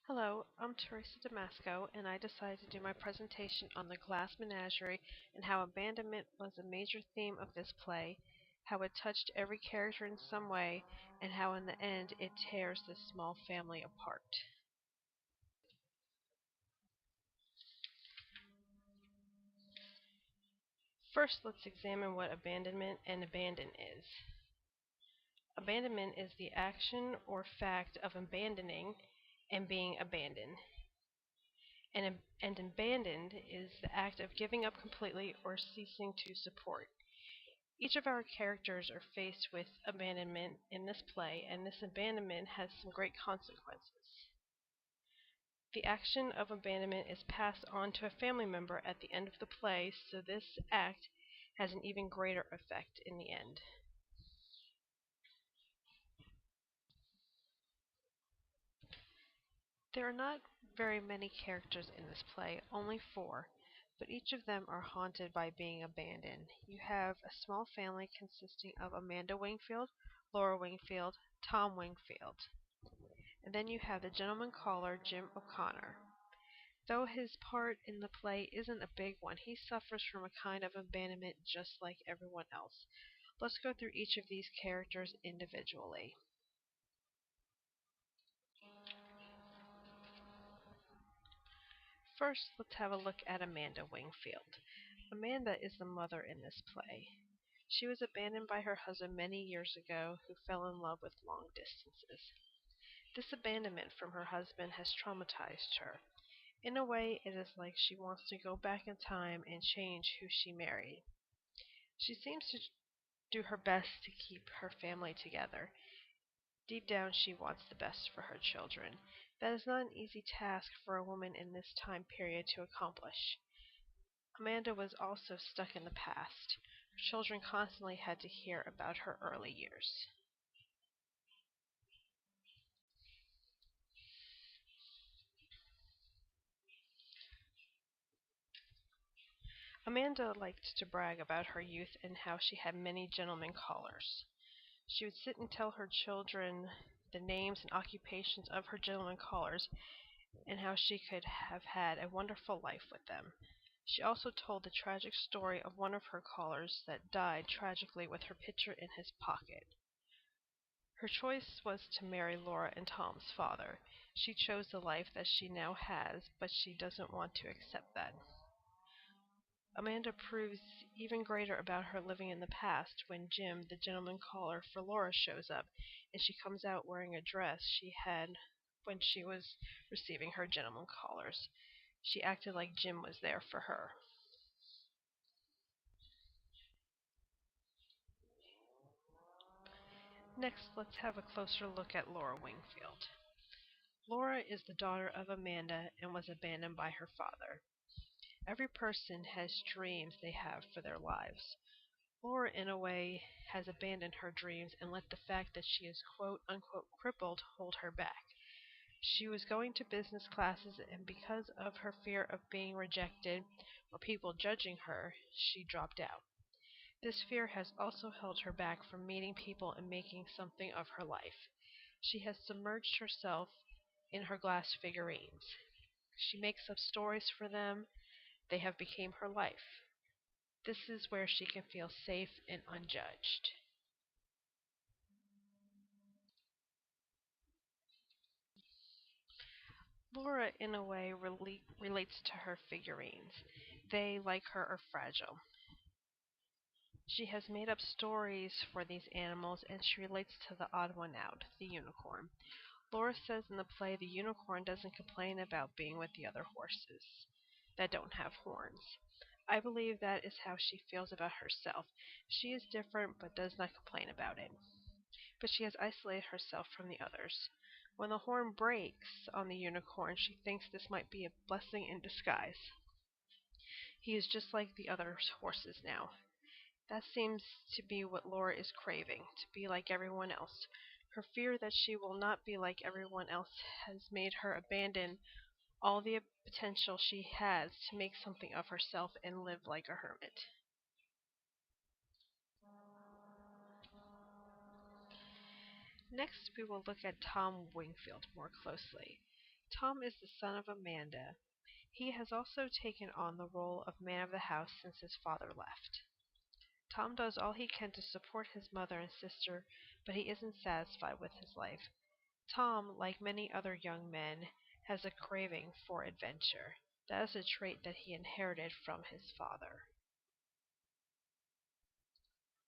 Hello, I'm Teresa Damasco, and I decided to do my presentation on the Glass Menagerie and how abandonment was a major theme of this play, how it touched every character in some way, and how in the end it tears this small family apart. First, let's examine what abandonment and abandon is. Abandonment is the action or fact of abandoning and being abandoned. And abandoned is the act of giving up completely or ceasing to support. Each of our characters are faced with abandonment in this play, and this abandonment has some great consequences. The action of abandonment is passed on to a family member at the end of the play, so this act has an even greater effect in the end. There are not very many characters in this play, only four, but each of them are haunted by being abandoned. You have a small family consisting of Amanda Wingfield, Laura Wingfield, Tom Wingfield. And then you have the gentleman caller, Jim O'Connor. Though his part in the play isn't a big one, he suffers from a kind of abandonment just like everyone else. Let's go through each of these characters individually. First, let's have a look at Amanda Wingfield. Amanda is the mother in this play. She was abandoned by her husband many years ago, who fell in love with long distances. This abandonment from her husband has traumatized her. In a way, it is like she wants to go back in time and change who she married. She seems to do her best to keep her family together. Deep down, she wants the best for her children. That is not an easy task for a woman in this time period to accomplish. Amanda was also stuck in the past. Her children constantly had to hear about her early years. Amanda liked to brag about her youth and how she had many gentlemen callers. She would sit and tell her children the names and occupations of her gentlemen callers and how she could have had a wonderful life with them. She also told the tragic story of one of her callers that died tragically with her picture in his pocket. Her choice was to marry Laura and Tom's father. She chose the life that she now has, but she doesn't want to accept that. Amanda proves even greater about her living in the past when Jim, the gentleman caller for Laura, shows up, and she comes out wearing a dress she had when she was receiving her gentleman callers. She acted like Jim was there for her. Next, let's have a closer look at Laura Wingfield. Laura is the daughter of Amanda and was abandoned by her father. Every person has dreams they have for their lives. Laura, in a way, has abandoned her dreams and let the fact that she is quote unquote crippled hold her back. She was going to business classes, and because of her fear of being rejected or people judging her, she dropped out. This fear has also held her back from meeting people and making something of her life. She has submerged herself in her glass figurines. She makes up stories for them. They have become her life. This is where she can feel safe and unjudged. Laura, in a way, relates to her figurines. They, like her, are fragile. She has made up stories for these animals, and she relates to the odd one out, the unicorn. Laura says in the play the unicorn doesn't complain about being with the other horses that don't have horns. I believe that is how she feels about herself. She is different but does not complain about it. But she has isolated herself from the others. When the horn breaks on the unicorn, she thinks this might be a blessing in disguise. He is just like the other horses now. That seems to be what Laura is craving, to be like everyone else. Her fear that she will not be like everyone else has made her abandon all the potential she has to make something of herself and live like a hermit. Next, we will look at Tom Wingfield more closely. Tom is the son of Amanda. He has also taken on the role of man of the house since his father left. Tom does all he can to support his mother and sister, but he isn't satisfied with his life. Tom, like many other young men, has a craving for adventure. That is a trait that he inherited from his father.